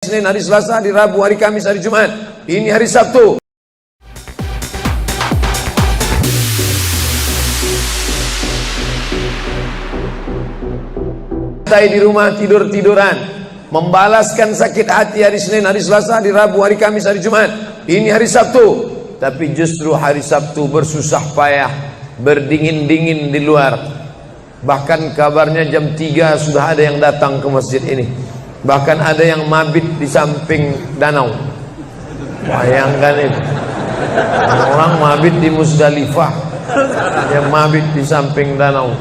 Senin, hari Selasa, hari Rabu, hari Kamis, hari Jumat. Ini hari Sabtu. Di rumah tidur-tiduran, membalaskan sakit hati hari Senin, hari Selasa, hari Rabu, hari Kamis, hari Jumat. Ini hari Sabtu. Tapi justru hari Sabtu bersusah payah, berdingin-dingin di luar. Bahkan kabarnya jam 3 sudah ada yang datang ke masjid ini. Bahkan ada yang mabit di samping danau. Bayangkan itu. Orang mabit di Musdalifah, yang mabit di samping danau.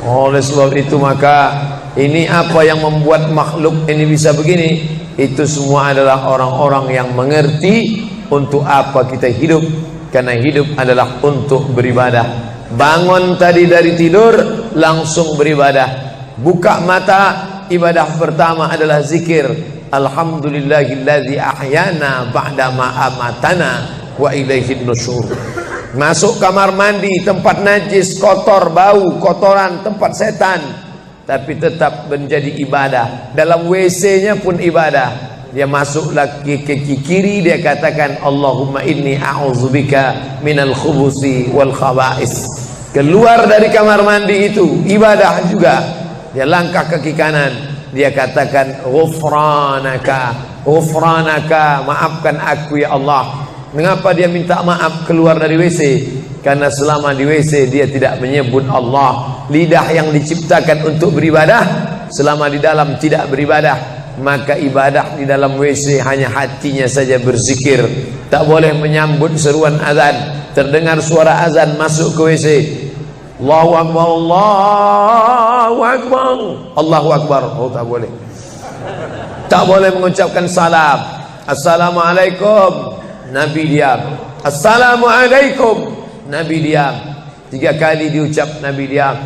Oleh sebab itu maka ini apa yang membuat makhluk ini bisa begini? Itu semua adalah orang-orang yang mengerti untuk apa kita hidup. Karena hidup adalah untuk beribadah. Bangun tadi dari tidur langsung beribadah. Buka mata, ibadah pertama adalah zikir. Alhamdulillahilladzi ahyana ba'dama amatana wa ilaihin nusyur. Masuk kamar mandi, tempat najis, kotor, bau, kotoran, tempat setan, tapi tetap menjadi ibadah. Dalam WC-nya pun ibadah. Dia masuk lagi ke kiri, dia katakan Allahumma inni a'udzubika minal khubusi wal khaba'is. Keluar dari kamar mandi itu ibadah juga. Dia langkah kaki kanan, dia katakan ghufranaka, ghufranaka, maafkan aku ya Allah. Mengapa dia minta maaf keluar dari WC? Karena selama di WC dia tidak menyebut Allah. Lidah yang diciptakan untuk beribadah, selama di dalam tidak beribadah, maka ibadah di dalam WC hanya hatinya saja berzikir. Tak boleh menyambut seruan azan. Terdengar suara azan, masuk ke WC, Allahu Akbar, Allahu Akbar, Allahu Akbar. Oh, tak boleh. Tak boleh mengucapkan salam. Assalamualaikum, Nabi diam. Assalamualaikum, Nabi diam. 3 kali diucap, Nabi diam.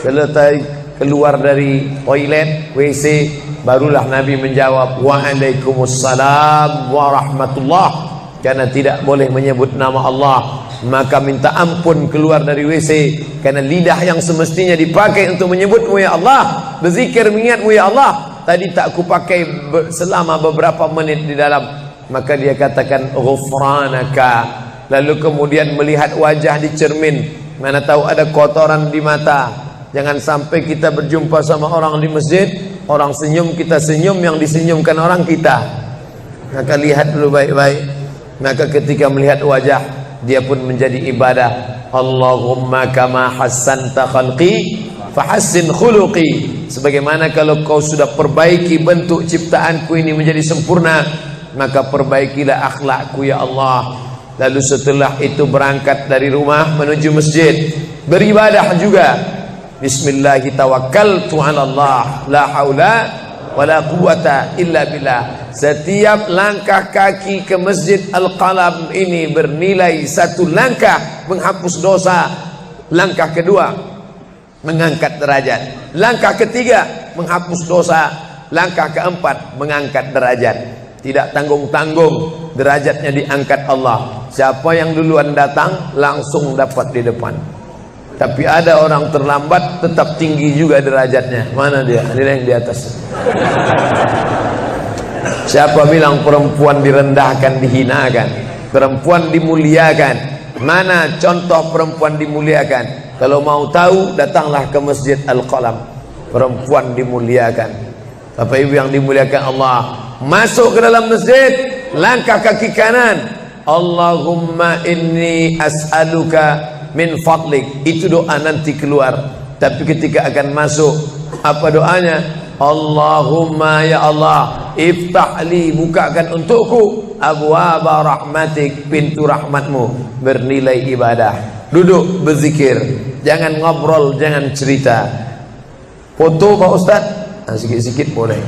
Selesai keluar dari toilet, WC, barulah Nabi menjawab Waalaikumsalam warahmatullah. Karena tidak boleh menyebut nama Allah, maka minta ampun keluar dari WC. Karena lidah yang semestinya dipakai untuk menyebutmu ya Allah, berzikir mengingatmu ya Allah, tadi tak kupakai selama beberapa menit di dalam. Maka dia katakan ghufranaka. Lalu kemudian melihat wajah di cermin, mana tahu ada kotoran di mata. Jangan sampai kita berjumpa sama orang di masjid, orang senyum, kita senyum, yang disenyumkan orang kita. Maka lihat dulu baik-baik. Maka ketika melihat wajah, dia pun menjadi ibadah. Allahumma kama hassanta khalqi fahassin khuluqi. Sebagaimana kalau kau sudah perbaiki bentuk ciptaanku ini menjadi sempurna, maka perbaikilah akhlakku ya Allah. Lalu setelah itu berangkat dari rumah menuju masjid, beribadah juga. Bismillahi tawakkaltu ala Allah, la haula wala quwata illa billah. Setiap langkah kaki ke Masjid Al-Qalam ini bernilai 1 langkah menghapus dosa. Langkah kedua mengangkat derajat. Langkah ketiga menghapus dosa. Langkah keempat mengangkat derajat. Tidak tanggung-tanggung, derajatnya diangkat Allah. Siapa yang duluan datang langsung dapat di depan. Tapi ada orang terlambat tetap tinggi juga derajatnya. Mana dia? Dia yang di atas. Siapa bilang perempuan direndahkan, dihinakan? Perempuan dimuliakan. Mana contoh perempuan dimuliakan? Kalau mau tahu, datanglah ke Masjid Al-Qalam. Perempuan dimuliakan. Bapak Ibu yang dimuliakan Allah, masuk ke dalam masjid, langkah kaki kanan, Allahumma inni as'aluka min fadlik. Itu doa nanti keluar. Tapi ketika akan masuk, apa doanya? Allahumma ya Allah, iftahli, bukakan untukku abwaba rahmatik, pintu rahmatmu. Bernilai ibadah. Duduk berzikir, jangan ngobrol, jangan cerita. Foto Pak Ustaz, sikit-sikit boleh.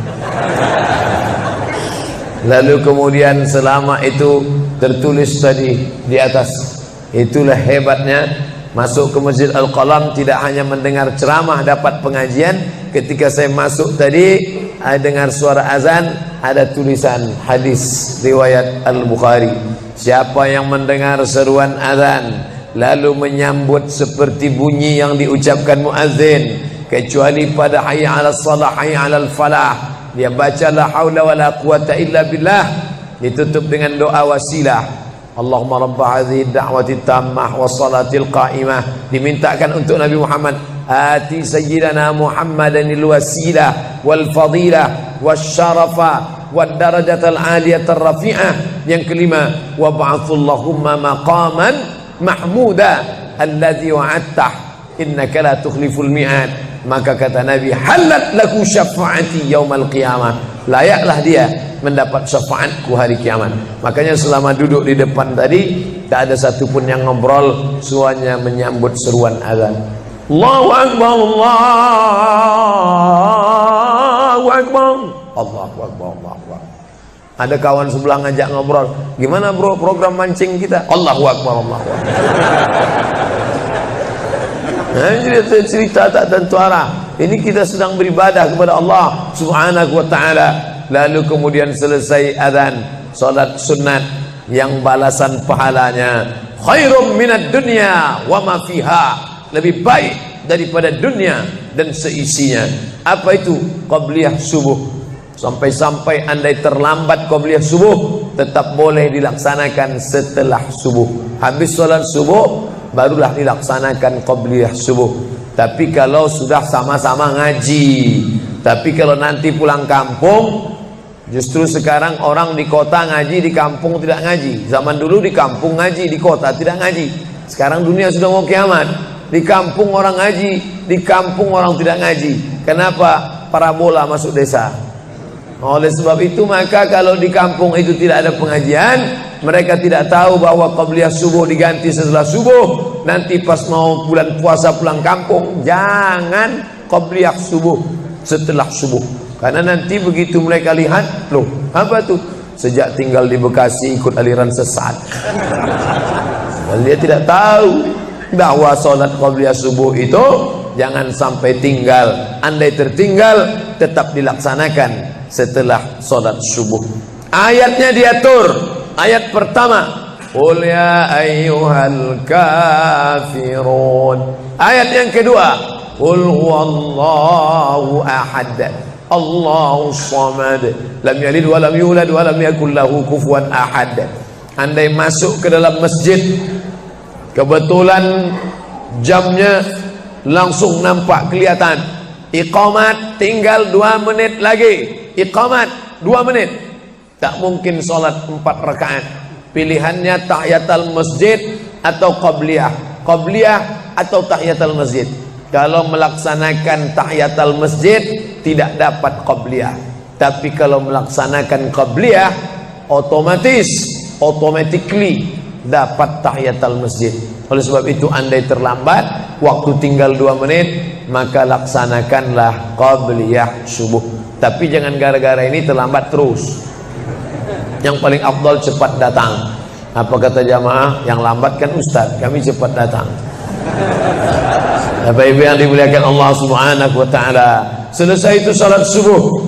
Lalu kemudian selama itu tertulis tadi di atas. Itulah hebatnya masuk ke Masjid Al-Qalam, tidak hanya mendengar ceramah, dapat pengajian. Ketika saya masuk tadi, dengar suara azan, ada tulisan hadis riwayat Al-Bukhari. Siapa yang mendengar seruan azan lalu menyambut seperti bunyi yang diucapkan muazzin, kecuali pada hayya 'alas shalah, hayya 'alal falah, dia baca la haula wala quwata illa billah, ditutup dengan doa wasilah. Allahumma rabb hadhihi ad-da'wati tammah was-salatil qa'imah, dimintakan untuk Nabi Muhammad, ati sayyidina Muhammadanil wasilah wal fadilah wasyarafa wad darajatal aliyatar rafi'ah. Yang kelima, wa ba'athullahumma maqaman mahmuda alladzi wa'adtah innaka la tukhliful mi'ad. Maka kata Nabi, halat laku syafaati yaumal qiyamah, layaklah dia mendapat syafaatku hari kiamat. Makanya selama duduk di depan tadi tak ada satupun yang ngobrol, semuanya menyambut seruan azan. Allahu akbar, Allahu akbar, Allahu akbar, Allahu akbar. Ada kawan sebelah ngajak ngobrol, gimana bro program mancing kita? Allahu akbar, Allahu akbar. Nah, cerita tak tentu arah. Ini kita sedang beribadah kepada Allah Subhanahu wa ta'ala. Lalu kemudian selesai azan, salat sunat yang balasan pahalanya khairum minad dunya wa ma fiha, lebih baik daripada dunia dan seisinya. Apa itu? Qabliyah subuh. Sampai-sampai andai terlambat qabliyah subuh, tetap boleh dilaksanakan setelah subuh. Habis salat subuh barulah dilaksanakan qabliyah subuh. Tapi kalau sudah sama-sama ngaji, tapi kalau nanti pulang kampung, justru sekarang orang di kota ngaji, di kampung tidak ngaji. Zaman dulu di kampung ngaji, di kota tidak ngaji. Sekarang dunia sudah mau kiamat, di kampung orang ngaji, di kampung orang tidak ngaji. Kenapa? Parabola masuk desa. Oleh sebab itu maka kalau di kampung itu tidak ada pengajian, mereka tidak tahu bahwa qabliyah subuh diganti setelah subuh. Nanti pas mau bulan puasa pulang kampung, jangan qabliyah subuh setelah subuh. Karena nanti begitu mereka lihat, loh apa tuh? Sejak tinggal di Bekasi ikut aliran sesat. Dan dia tidak tahu bahwa sholat qabliyah subuh itu jangan sampai tinggal. Andai tertinggal, tetap dilaksanakan setelah sholat subuh. Ayatnya diatur. Ayat pertama, qul ya ayyuhal kafirun. Ayat yang kedua, qul huwallahu ahad, Allahu samad, lam yalid wa lam yulad wa lam yakul lahu kufuwan ahad. Andai masuk ke dalam masjid, kebetulan jamnya langsung nampak kelihatan, iqamat tinggal 2 menit lagi, iqamat 2 menit, tak mungkin sholat 4 rakaat. Pilihannya tahiyatul masjid atau qabliyah, qabliyah atau tahiyatul masjid. Kalau melaksanakan tahiyatul masjid tidak dapat qabliyah, tapi kalau melaksanakan qabliyah automatically dapat tahiyatul masjid. Oleh sebab itu andai terlambat, waktu tinggal 2 menit, maka laksanakanlah qabliyah subuh. Tapi jangan gara-gara ini terlambat terus. Yang paling afdal cepat datang. Apa kata jamaah? Yang lambat kan ustaz, kami cepat datang. Bapak Ibu yang dimuliakan Allah Subhanahu wa ta'ala, selesai itu salat subuh.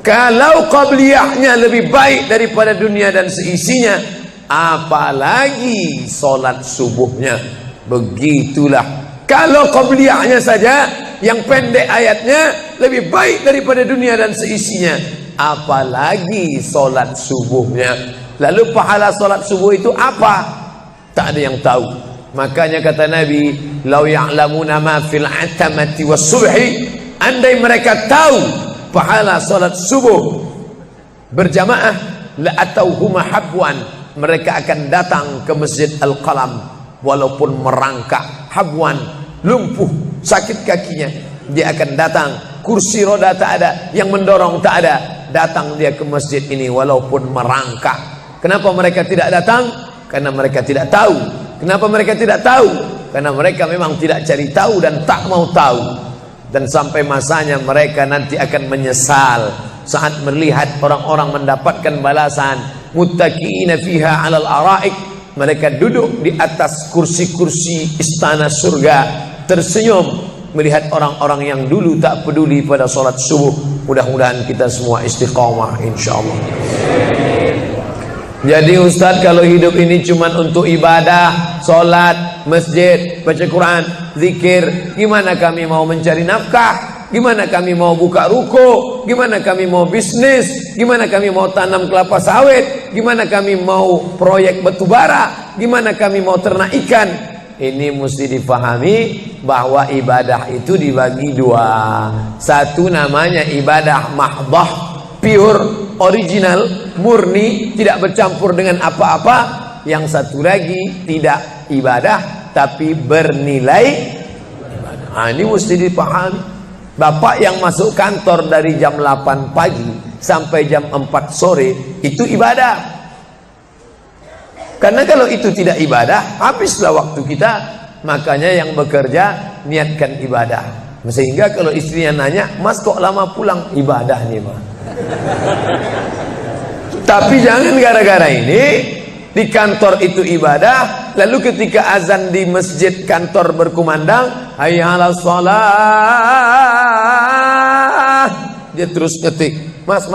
Kalau qabliyahnya lebih baik daripada dunia dan seisinya, apalagi salat subuhnya. Begitulah. Kalau qabliyahnya saja yang pendek ayatnya lebih baik daripada dunia dan seisinya, apalagi salat subuhnya. Lalu pahala salat subuh itu apa? Tak ada yang tahu. Makanya kata Nabi, lau ya'lamuna ma fil atamati was subhi, andai mereka tahu pahala salat subuh berjamaah, la atauhuma habwan, mereka akan datang ke Masjid Al-Qalam walaupun merangkak, habwan, lumpuh, sakit kakinya, dia akan datang. Kursi roda tak ada, yang mendorong tak ada, datang dia ke masjid ini walaupun merangkak. Kenapa mereka tidak datang? Karena mereka tidak tahu. Kenapa mereka tidak tahu? Karena mereka memang tidak cari tahu dan tak mau tahu. Dan sampai masanya mereka nanti akan menyesal saat melihat orang-orang mendapatkan balasan. Muttaqiina fiha 'alal araik, mereka duduk di atas kursi-kursi istana surga, tersenyum melihat orang-orang yang dulu tak peduli pada salat subuh. Mudah-mudahan kita semua istiqamah insyaallah. Jadi Ustadz, kalau hidup ini cuma untuk ibadah, sholat, masjid, baca Quran, zikir, gimana kami mau mencari nafkah? Gimana kami mau buka ruko? Gimana kami mau bisnis? Gimana kami mau tanam kelapa sawit? Gimana kami mau proyek batu bara? Gimana kami mau ternak ikan? Ini mesti dipahami bahwa ibadah itu dibagi dua. Satu namanya ibadah mahdhah, pure, original, murni, tidak bercampur dengan apa-apa. Yang satu lagi tidak ibadah tapi bernilai ibadah. Nah, ini mesti dipahami. Bapak yang masuk kantor dari jam 8 pagi sampai jam 4 sore itu ibadah. Karena kalau itu tidak ibadah, habislah waktu kita. Makanya yang bekerja niatkan ibadah. Sehingga kalau istrinya nanya, "Mas kok lama pulang?" Ibadah nih, Mas. Tapi jangan gara-gara ini di kantor itu ibadah, lalu ketika azan di masjid kantor berkumandang, hayya 'alas shalah, dia terus ngetik, "Mas,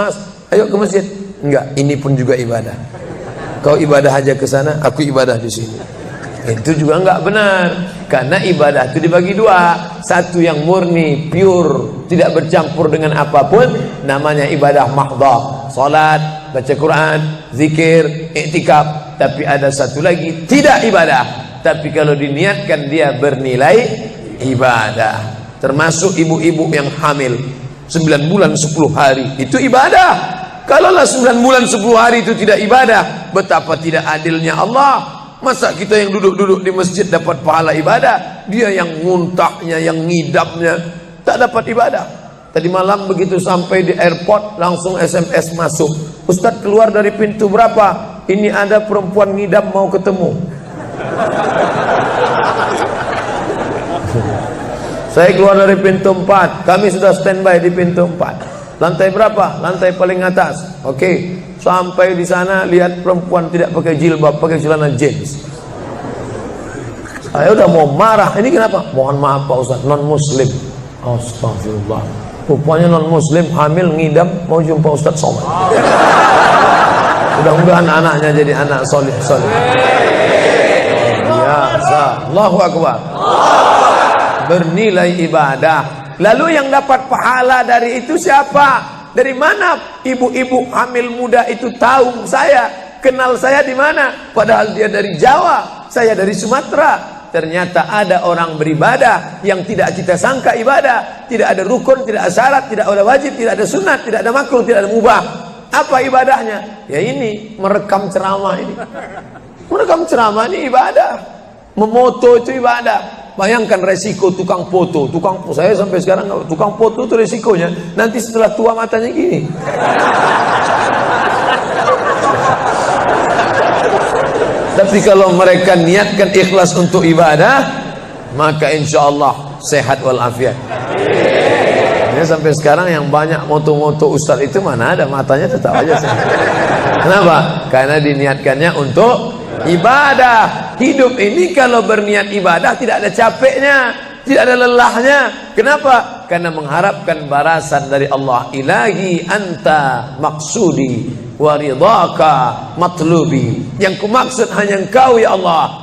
ayo ke masjid." Enggak, ini pun juga ibadah. Kau ibadah aja ke sana, aku ibadah di sini. Itu juga enggak benar. Karena ibadah itu dibagi dua. Satu yang murni, pure, tidak bercampur dengan apapun, namanya ibadah mahdhah. Salat, baca Quran, zikir, iktikaf. Tapi ada satu lagi tidak ibadah, tapi kalau diniatkan dia bernilai ibadah. Termasuk ibu-ibu yang hamil 9 bulan 10 hari itu ibadah. Kalaulah 9 bulan 10 hari itu tidak ibadah, betapa tidak adilnya Allah. Masa kita yang duduk-duduk di masjid dapat pahala ibadah, dia yang muntahnya, yang ngidamnya tak dapat ibadah. Tadi malam begitu sampai di airport langsung SMS masuk, "Ustadz keluar dari pintu berapa? Ini ada perempuan ngidam mau ketemu." Saya keluar dari pintu 4, kami sudah standby di pintu 4. Lantai berapa? Lantai paling atas. Oke, sampai di sana lihat perempuan tidak pakai jilbab, pakai celana jeans. Saya udah mau marah. Ini kenapa? Mohon maaf Pak Ustaz, non muslim. Astagfirullah. Rupanya non muslim hamil ngidam mau jumpa Ustaz Somad. Mudah-mudahan anaknya jadi anak soleh. Biasa. Allahu Akbar. Bernilai ibadah. Lalu yang dapat pahala dari itu siapa? Dari mana ibu-ibu hamil muda itu tahu saya? Kenal saya di mana? Padahal dia dari Jawa, saya dari Sumatera. Ternyata ada orang beribadah yang tidak kita sangka ibadah. Tidak ada rukun, tidak ada syarat, tidak ada wajib, tidak ada sunat, tidak ada makruh, tidak ada mubah. Apa ibadahnya? Ya ini, merekam ceramah ini. Merekam ceramah ini ibadah. Memoto itu ibadah. Bayangkan resiko tukang foto. Saya sampai sekarang tukang foto itu resikonya. Nanti setelah tua matanya gini. Tapi kalau mereka niatkan ikhlas untuk ibadah, maka insya Allah sehat walafiat. Ya, sampai sekarang yang banyak moto-moto ustaz itu mana ada matanya tetap aja sehat. Kenapa? Karena diniatkannya untuk ibadah. Hidup ini kalau berniat ibadah tidak ada capeknya, tidak ada lelahnya. Kenapa? Karena mengharapkan balasan dari Allah. Ilahi anta maksudi wa ridhaka matlubi. Yang kumaksud hanya engkau ya Allah,